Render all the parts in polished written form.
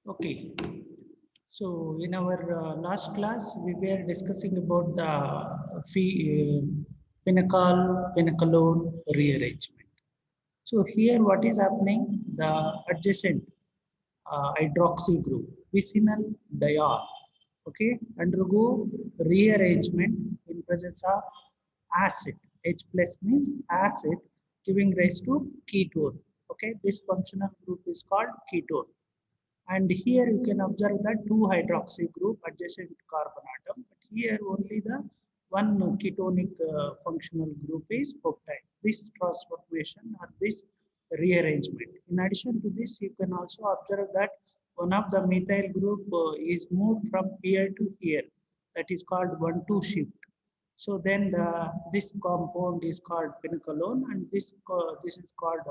Okay. So in our last class, we were discussing about the Pinacol, Pinacolone rearrangement. So here, what is happening? The adjacent hydroxy group, vicinal diol, okay, undergo rearrangement in presence of acid. H plus means acid, giving rise to ketone. Okay, this functional group is called ketone. And here you can observe that two hydroxy group adjacent to carbon atom. But here only the one ketonic functional group is peptide. This transformation or this rearrangement. In addition to this, you can also observe that one of the methyl group is moved from here to here. That is called 1,2 shift. So then this compound is called pinacolone, and this is called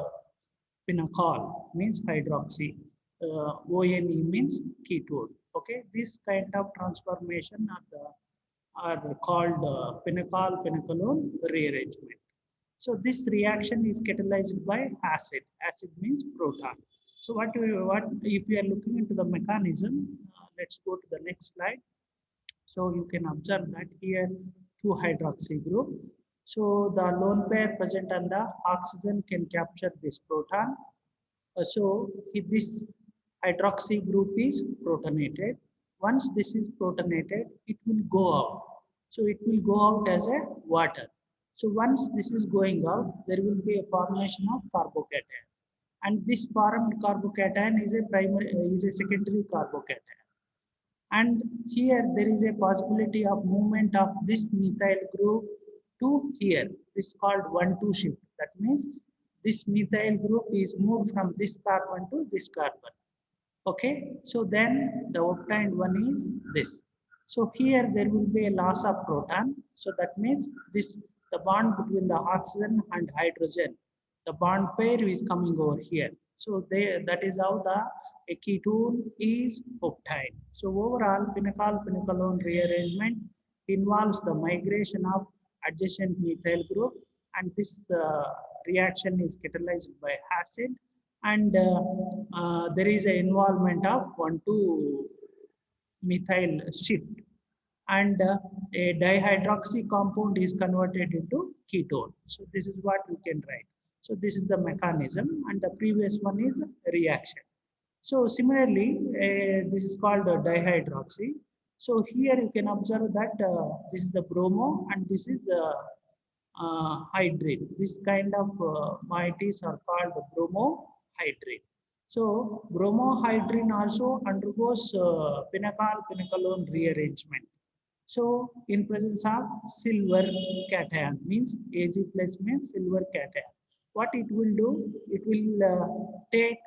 Pinacol means hydroxy. ONE means ketone. Okay, this kind of transformation are called Pinacol Pinacolone rearrangement. So this reaction is catalyzed by acid. Acid means proton. So what if we are looking into the mechanism? Let's go to the next slide. So you can observe that here two hydroxy group. So the lone pair present on the oxygen can capture this proton. So if this hydroxy group is protonated. Once this is protonated, it will go out. So it will go out as a water. So once this is going out, there will be a formation of carbocation. And this formed carbocation is a secondary carbocation. And here there is a possibility of movement of this methyl group to here. This is called 1,2 shift. That means this methyl group is moved from this carbon to this carbon. Okay, so then the obtained one is this. So here there will be a loss of proton. So that means this the bond between the oxygen and hydrogen, the bond pair is coming over here. So that is how the a ketone is obtained. So overall, Pinacol-Pinacolone rearrangement involves the migration of adjacent methyl group, and this reaction is catalyzed by acid, and there is an involvement of 1,2 methyl shift, and a dihydroxy compound is converted into ketone. So this is what we can write. So this is the mechanism, and the previous one is reaction. So similarly, this is called dihydroxy. So here you can observe that this is the bromo and this is hydrate. This kind of moieties are called bromohydrate. So bromohydrin also undergoes Pinacol-Pinacolone rearrangement. So in presence of silver cation means Ag plus means silver cation. What it will do? It will take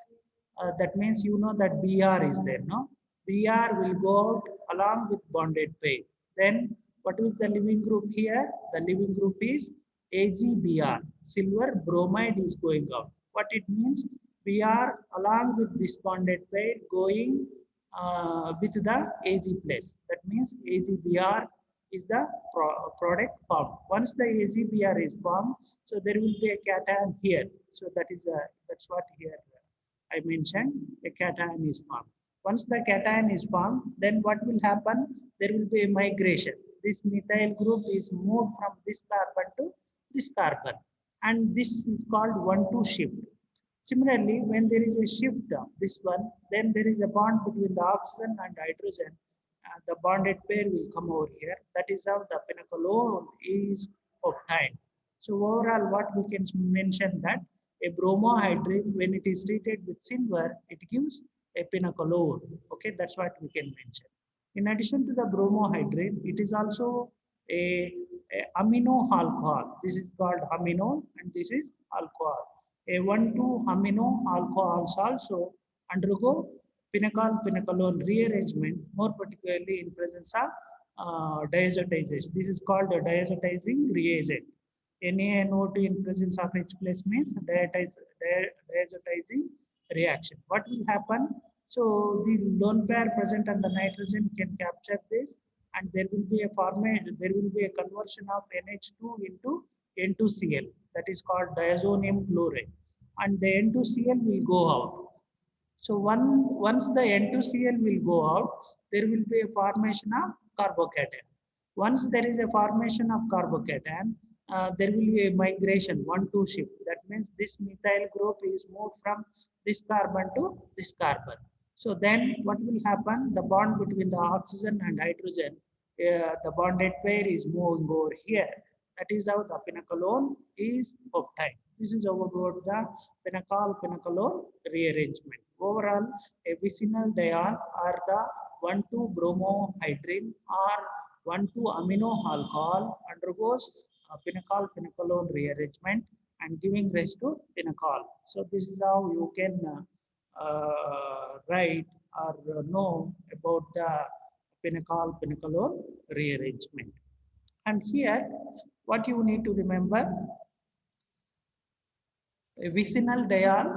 that means you know that Br is there, no? Br will go out along with bonded pair. Then what is the living group here? The living group is AgBr. Silver bromide is going out. What it means? Br along with this bonded pair going with the Ag plus. That means AgBr is the product formed. Once the AgBr is formed, so there will be a cation here. So that's what here I mentioned, a cation is formed. Once the cation is formed, then what will happen? There will be a migration. This methyl group is moved from this carbon to this carbon, and this is called 1,2 shift. Similarly, when there is a shift, this one, then there is a bond between the oxygen and hydrogen. The bonded pair will come over here. That is how the pinacolone is obtained. So overall, what we can mention that a bromohydrate, when it is treated with silver, it gives a pinacolone. Okay, that's what we can mention. In addition to the bromohydrate, it is also a amino alcohol. This is called amino, and this is alcohol. A 1,2 amino alcohols also undergo Pinacol-Pinacolone rearrangement, more particularly in presence of diazotization. This is called a diazotizing reagent. NaNO2 in presence of H plus means diazotizing reaction. What will happen? So the lone pair present on the nitrogen can capture this, and there will be a formation, there will be a conversion of NH2 into N2Cl. That is called diazonium chloride, and the N2Cl will go out. So once the N2Cl will go out, there will be a formation of carbocation. Once there is a formation of carbocation, there will be a migration, 1,2 shift. That means this methyl group is moved from this carbon to this carbon. So then what will happen? The bond between the oxygen and hydrogen, the bonded pair is moving over here. That is how the Pinacolone is obtained. This is about the Pinacol-Pinacolone rearrangement. Overall, a vicinal diol or the 1,2-bromohydrin or 1,2-amino alcohol undergoes Pinacol-Pinacolone rearrangement and giving rise to Pinacol. So this is how you can write or know about the Pinacol-Pinacolone rearrangement. And here, what you need to remember, a vicinal diol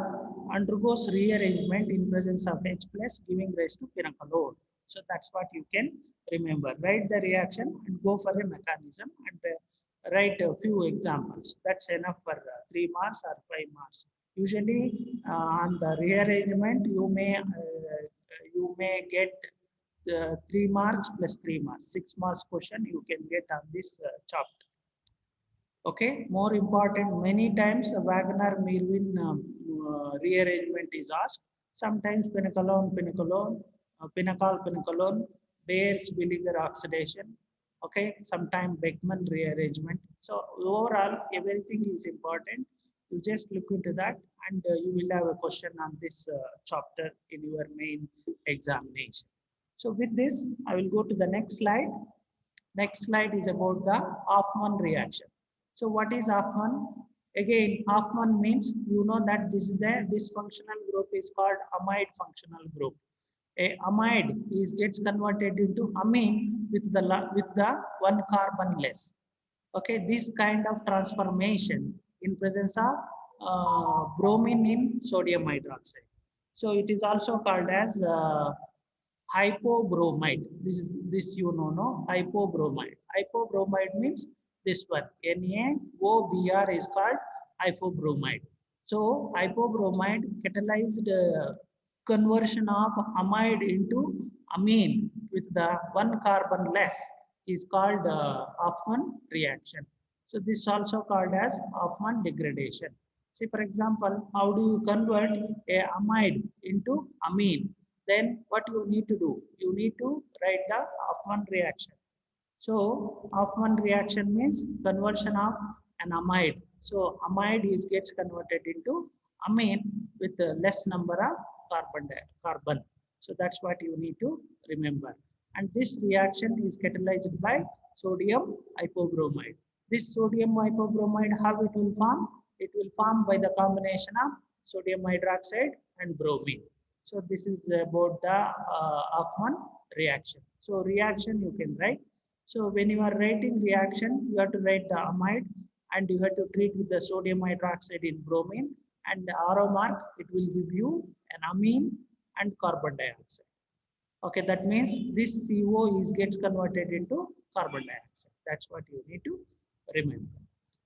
undergoes rearrangement in presence of H plus, giving rise to Pinacolone. So that's what you can remember. Write the reaction and go for a mechanism and write a few examples. That's enough for 3 marks or 5 marks. Usually on the rearrangement, you may get 3 marks plus 3 marks. 6 marks question you can get on this chapter. Okay, more important, many times Wagner-Merwin rearrangement is asked. Sometimes Pinacol-Pinacolone, Baeyer-Villiger oxidation. Okay, sometimes Beckmann rearrangement. So overall, everything is important. You just look into that, and you will have a question on this chapter in your main examination. So with this, I will go to the next slide. Next slide is about the Hofmann reaction. So what is Hofmann? Again, Hofmann means you know that this functional group is called amide functional group. A amide gets converted into amine with the one carbon less. Okay, this kind of transformation in presence of bromine in sodium hydroxide. So it is also called as hypobromide. This you know, no? Hypobromide. Hypobromide means this one. NaOBr is called hypobromide. So hypobromide catalyzed conversion of amide into amine with the one carbon less is called Hofmann reaction. So this is also called as Hofmann degradation. See, for example, how do you convert a amide into amine? Then what you need to do? You need to write the Hofmann reaction. So Hofmann reaction means conversion of an amide. So amide gets converted into amine with a less number of carbon. So that's what you need to remember. And this reaction is catalyzed by sodium hypobromide. This sodium hypobromide, how it will form? It will form by the combination of sodium hydroxide and bromine. So this is about the Hofmann reaction. So reaction you can write. So when you are writing reaction, you have to write the amide and you have to treat with the sodium hydroxide in bromine, and the arrow mark, it will give you an amine and carbon dioxide. Okay, that means this CO gets converted into carbon dioxide. That's what you need to remember.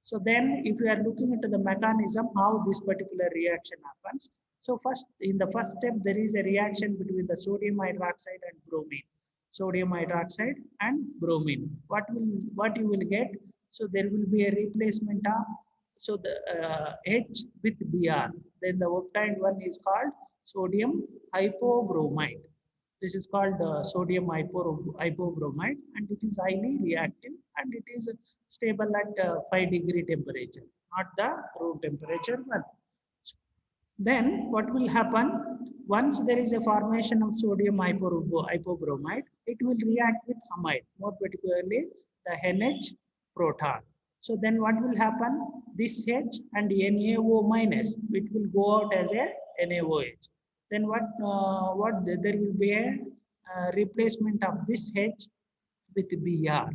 So then if you are looking into the mechanism, how this particular reaction happens. So first, in the first step, there is a reaction between the sodium hydroxide and bromine. Sodium hydroxide and bromine. What you will get? So there will be a replacement of the H with Br. Then the obtained one is called sodium hypobromide. This is called sodium hypobromide, and it is highly reactive and it is stable at 5-degree temperature, not the room temperature one. Then what will happen? Once there is a formation of sodium hypobromide, it will react with amide, more particularly the NH proton. So then what will happen? This H and NaO minus, it will go out as a NaOH. Then there will be a replacement of this H with Br.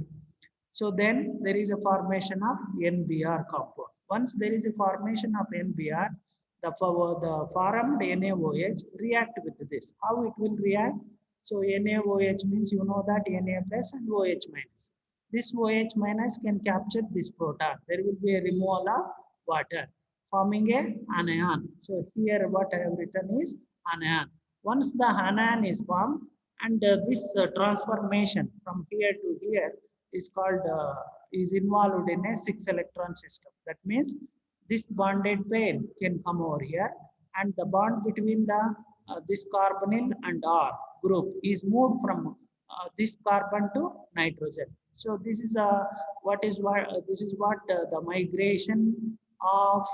So then there is a formation of NBr compound. Once there is a formation of NBr, the formed NaOH react with this. How it will react? So NaOH means you know that Na plus and OH minus. This OH minus can capture this proton. There will be a removal of water, forming a anion. So here what I have written is anion. Once the anion is formed, and this transformation from here to here is called is involved in a 6 electron system. That means this bonded pair can come over here, and the bond between the this carbonyl and R group is moved from this carbon to nitrogen. So this is this is what the migration of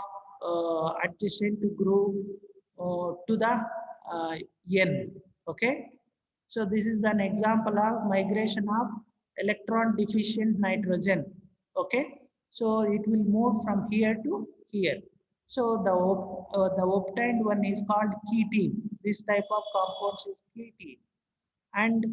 adjacent group to the N. Okay, so this is an example of migration of electron deficient nitrogen. Okay, so it will move from here to here. So the obtained one is called ketene. This type of compounds is ketene. And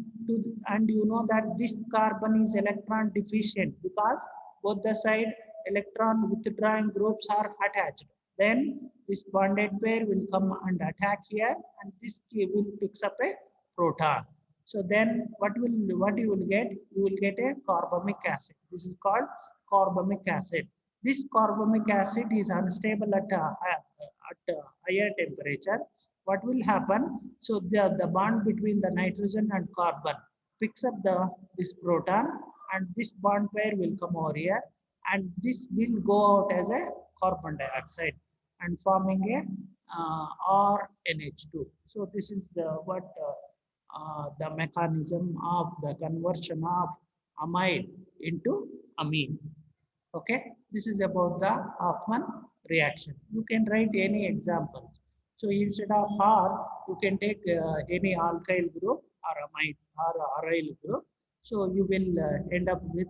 and you know that this carbon is electron deficient because both the side electron withdrawing groups are attached. Then this bonded pair will come and attack here, and this will picks up a proton. So then what you will get? You will get a carbamic acid. This is called carbamic acid. This carbamic acid is unstable at a higher temperature. What will happen? So the bond between the nitrogen and carbon picks up this proton, and this bond pair will come over here, and this will go out as a carbon dioxide and forming a RNH2. So this is the mechanism of the conversion of amide into amine. Okay, this is about the Hofmann reaction. You can write any example. So instead of R, you can take any alkyl group or amide or aryl group. So you will end up with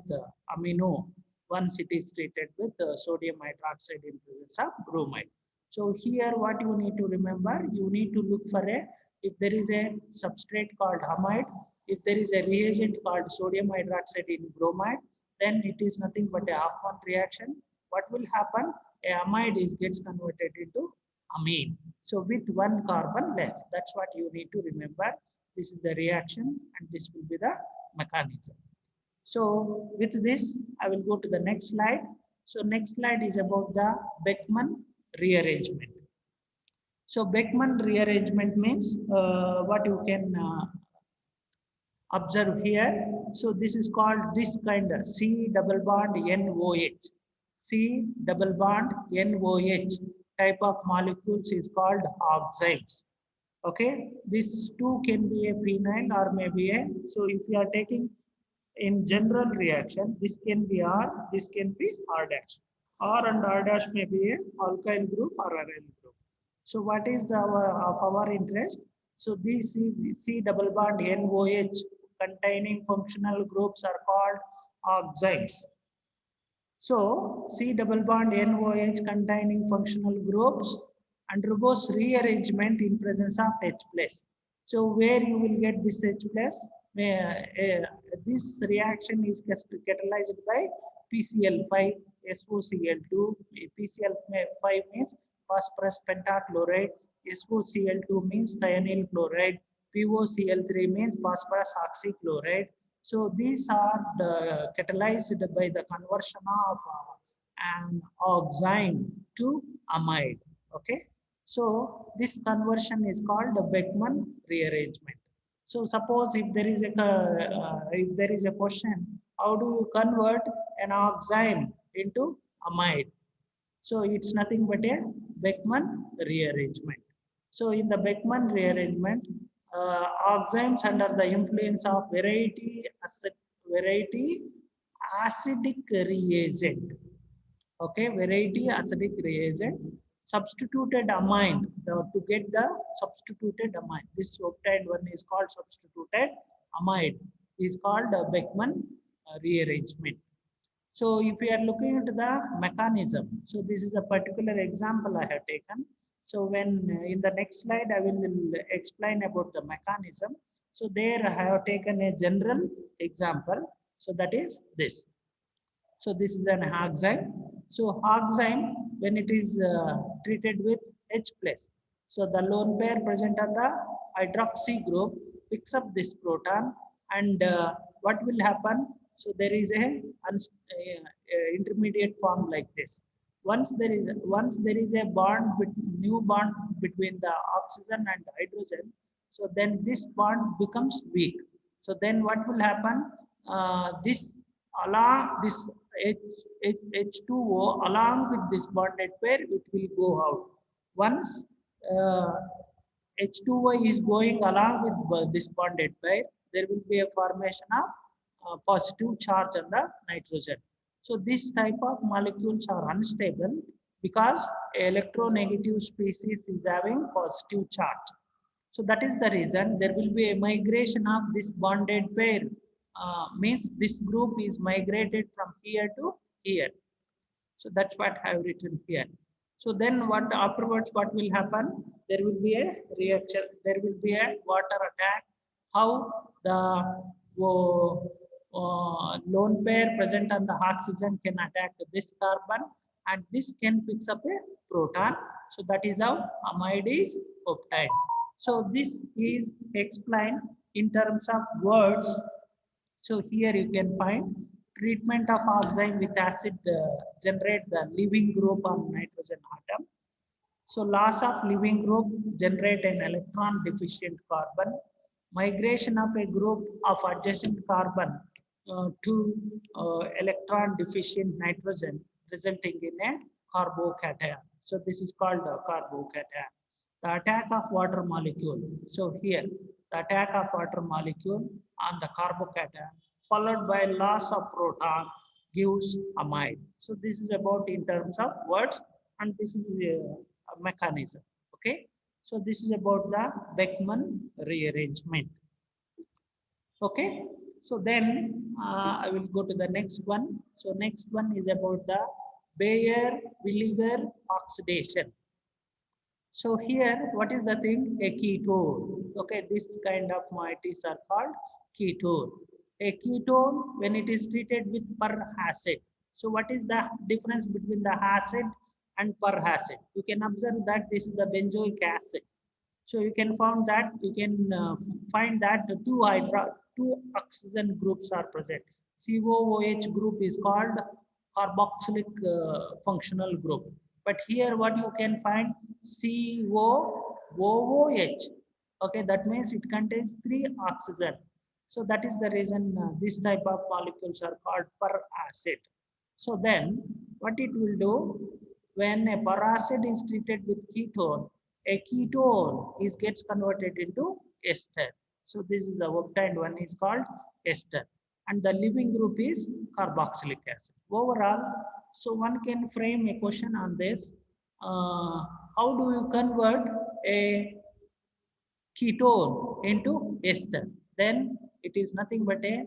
amino once it is treated with sodium hydroxide in presence of bromide. So here what you need to remember, you need to look for if there is a substrate called amide, if there is a reagent called sodium hydroxide in bromide, then it is nothing but a Hofmann reaction. What will happen? A amide gets converted into amine. So with one carbon less. That's what you need to remember. This is the reaction, and this will be the mechanism. So with this, I will go to the next slide. So next slide is about the Beckmann rearrangement. So Beckmann rearrangement means what you can observe here. So this is called this kind of C double bond NOH. C double bond NOH type of molecules is called oxides. Okay, this two can be a phenyl or maybe a. So if you are taking in general reaction, this can be R, this can be R dash. R and R dash may be a alkyl group or aryl group. So what is the of our interest? So this is C double bond NOH containing functional groups are called oxides. So C double bond NOH containing functional groups undergoes rearrangement in presence of H plus. So where you will get this H plus? This reaction is catalyzed by PCl5, SOCl2. PCl5 means phosphorus pentachloride, SOCl2 means thionyl chloride, POCl3 means phosphorus oxychloride. So these are catalyzed by the conversion of an oxime to amide. Okay, so this conversion is called the Beckmann rearrangement. So suppose if there is a question, how do you convert an oxime into amide? So it's nothing but a Beckmann rearrangement. So in the Beckmann rearrangement, oximes under the influence of variety acidic reagent. Okay, variety acidic reagent substituted amine to get the substituted amine. This obtained one is called substituted amide. Is called Beckmann rearrangement. So if we are looking at the mechanism, so this is a particular example I have taken. So when in the next slide, I will explain about the mechanism. So there I have taken a general example. So that is this. So this is an oxime. So oxime, when it is treated with H plus, so the lone pair present on the hydroxy group picks up this proton, and what will happen? So there is a intermediate form like this. Once there is a new bond between the oxygen and hydrogen, so then this bond becomes weak. So then what will happen? This along this H, H2O along with this bonded pair, it will go out. Once uh, H2O is going along with this bonded pair, there will be a formation of positive charge on the nitrogen. So this type of molecules are unstable because electronegative species is having positive charge. So that is the reason there will be a migration of this bonded pair. Means this group is migrated from here to here. So that's what I have written here. So then what afterwards what will happen? There will be a reaction. There will be a water attack. How the lone pair present on the oxygen can attack this carbon, and this can fix up a proton. So that is how amide is obtained. So this is explained in terms of words. So here you can find treatment of oxide with acid generate the leaving group on nitrogen atom. So loss of leaving group generate an electron deficient carbon. Migration of a group of adjacent carbon to electron deficient nitrogen resulting in a carbocation. So this is called a carbocation. The attack of water molecule. So here, the attack of water molecule on the carbocation followed by loss of proton gives amide. So this is about in terms of words, and this is a mechanism. Okay. So this is about the Beckmann rearrangement. Okay. So then I will go to the next one. So next one is about the Baeyer-Villiger oxidation. So here, what is the thing? A ketone. Okay, this kind of moieties are called ketone. A ketone, when it is treated with peracid. So what is the difference between the acid and peracid? You can observe that this is the benzoic acid. So you can find that two oxygen groups are present. COOH group is called carboxylic functional group. But here what you can find COOH. Okay, that means it contains three oxygen. So that is the reason this type of molecules are called peracid. So then what it will do when a peracid is treated with ketone, a ketone gets converted into ester. So this is the obtained one is called ester, and the leaving group is carboxylic acid. Overall, so one can frame a question on this. How do you convert a ketone into ester? Then it is nothing but a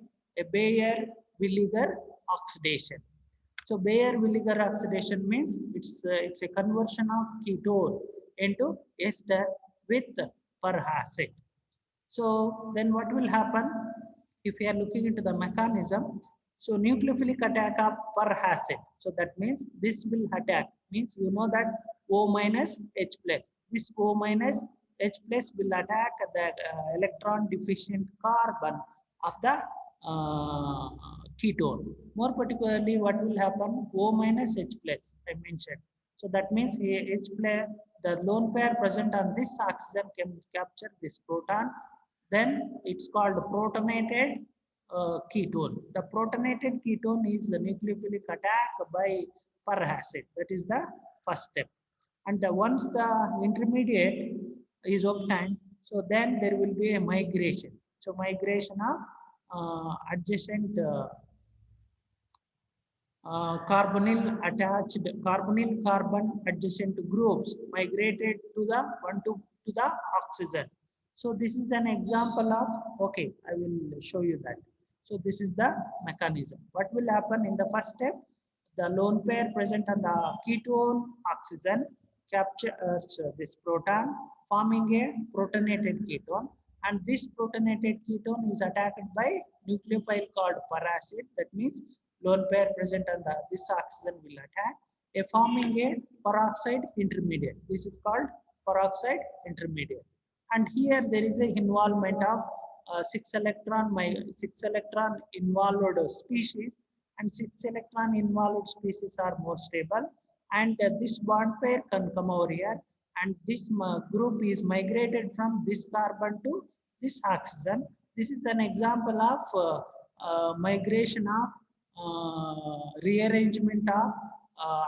Baeyer-Villiger oxidation. So Baeyer-Villiger oxidation means it's a conversion of ketone into ester with peracid. So then what will happen if we are looking into the mechanism? So nucleophilic attack of peracid. So that means this will attack, means you know that O minus H plus. This O minus H plus will attack the electron deficient carbon of the ketone. More particularly, what will happen? O minus H plus, I mentioned. So that means H plus, the lone pair present on this oxygen can capture this proton. Then it's called protonated ketone. The protonated ketone is the nucleophilic attack by peracid. That is the first step. And once the intermediate is obtained, so then there will be a migration. So migration of adjacent carbonyl carbon adjacent groups migrated to the oxygen. So this is an example of, okay, I will show you that. So this is the mechanism. What will happen in the first step? The lone pair present on the ketone oxygen captures this proton, forming a protonated ketone. And this protonated ketone is attacked by nucleophile called peracid. That means lone pair present on this oxygen will attack, forming a peroxide intermediate. This is called peroxide intermediate. And here there is a involvement of 6 electron involved species, and 6 electron involved species are more stable. and this bond pair can come over here, and this group is migrated from this carbon to this oxygen. This is an example of migration of rearrangement of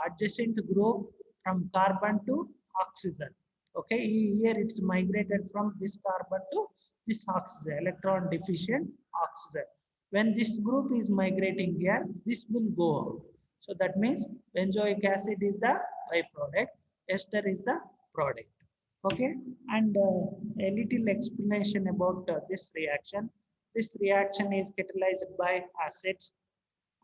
adjacent group from carbon to oxygen. Okay, here it's migrated from this carbon to this oxygen, electron deficient oxygen. When this group is migrating here, this will go out. So that means benzoic acid is the byproduct, ester is the product. Okay, and a little explanation about this reaction. This reaction is catalyzed by acids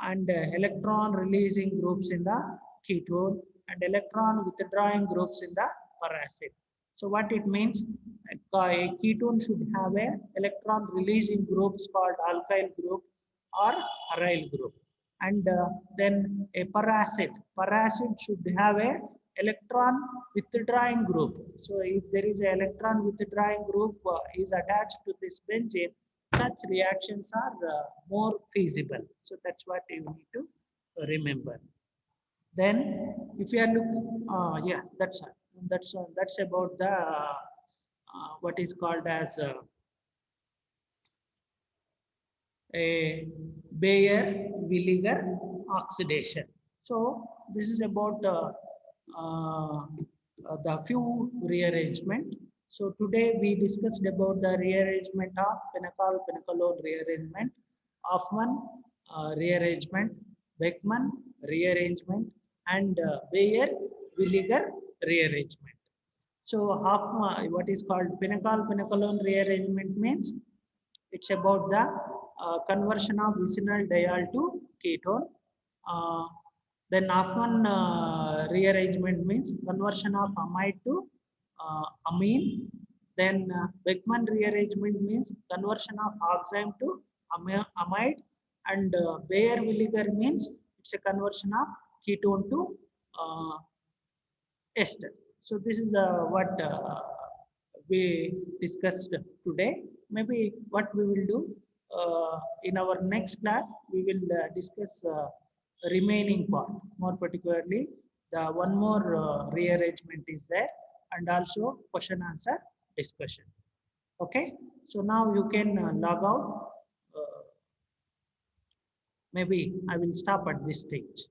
and electron releasing groups in the ketone and electron withdrawing groups in the peracid. So what it means, a ketone should have a electron releasing groups called alkyl group or aryl group, and then a peracid should have a electron withdrawing group. So if there is an electron withdrawing group is attached to this benzene, such reactions are more feasible. So that's what you need to remember. Then if you are looking, yeah, that's about the what is called as a Baeyer-Villiger oxidation. So this is about the few rearrangement. So today we discussed about the rearrangement of Pinacol, Pinacolone rearrangement, Hofmann rearrangement, Beckmann rearrangement, and Baeyer-Villiger rearrangement. So Hofmann, what is called Pinacol, Pinacolone rearrangement means it's about the conversion of vicinal diol to ketone. Uh, then Hofmann rearrangement means conversion of amide to amine. Then Beckmann rearrangement means conversion of oxime to amide. And Baeyer-Villiger means it's a conversion of ketone to ester. So this is what we discussed today. Maybe what we will do in our next class, we will discuss remaining part. More particularly, the one more rearrangement is there, and also question answer discussion. Okay. So now you can log out. Maybe I will stop at this stage.